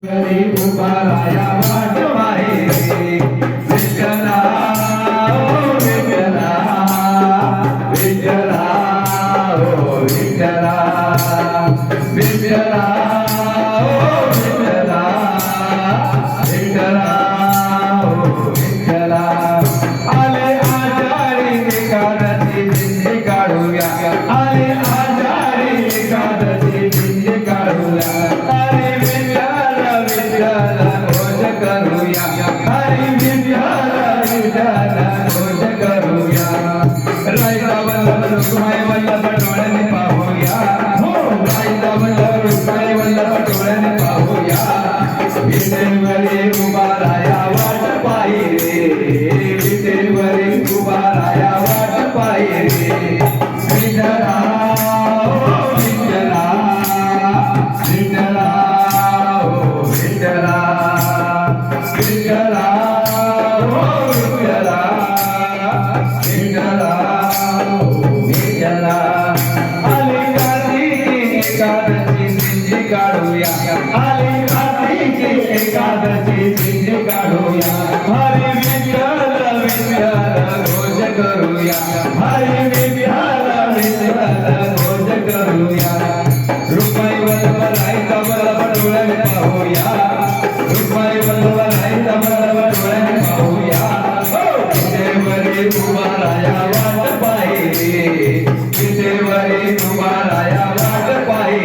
घरी उभा राया वाट पाहे विठ्ठला ओ विठ्ठला विठ्ठला ओ विठ्ठला विठ्ठला ओ विठ्ठला विठ्ठला ओ विठ्ठला आले आषाढी एकादशी दिंडी काढूया आले आषाढी एकादशी दिंडी काढूया हरी विठ्ठला विठ्ठला घोष करूया हरी विठ्ठला विठ्ठला घोष करूया रायचा वल्लभ रुक्माई वल्लभ डोळ्याने पाहूया हो रायचा वल्लभ रुक्माई वल्लभ डोळ्याने पाहूया विठेवरी उभा राया वाट पाही रे विठेवरी उभा राया वाट पाही रे विठ्ठला ओ विठ्ठला विठ्ठला ओ विठ्ठला विठ्ठला ओ विठ्ठला विठ्ठला ओ विठ्ठला आली कार्तिकी एकादशी दिंडी काढूया आली कार्तिकी एकादशी दिंडी काढूया हरी विठ्ठला विठ्ठला घोष करूया हरी विठ्ठला विठ्ठला घोष करूया रुक्माई वल्लभ रायचा वल्लभ डोळ्याने पाहूया रुक्माई वल्लभ रायचा वल्लभ डोळ्याने पाहूया विठेवरी उभा राया वाट पाही विठेवरी उभा राया वाट पाही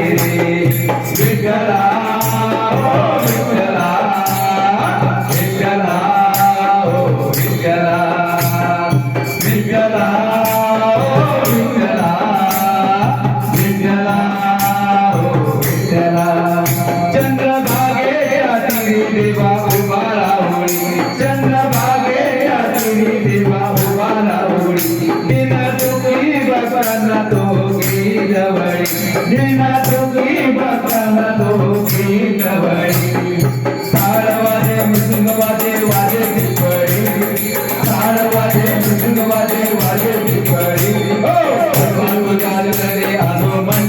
विठ्ठला ओ विठ्ठला विठ्ठला ओ विठ्ठला विठ्ठला ओ विठ्ठला विठ्ठला ओ विठ्ठला चंद्रभागेच्या तीरी देवा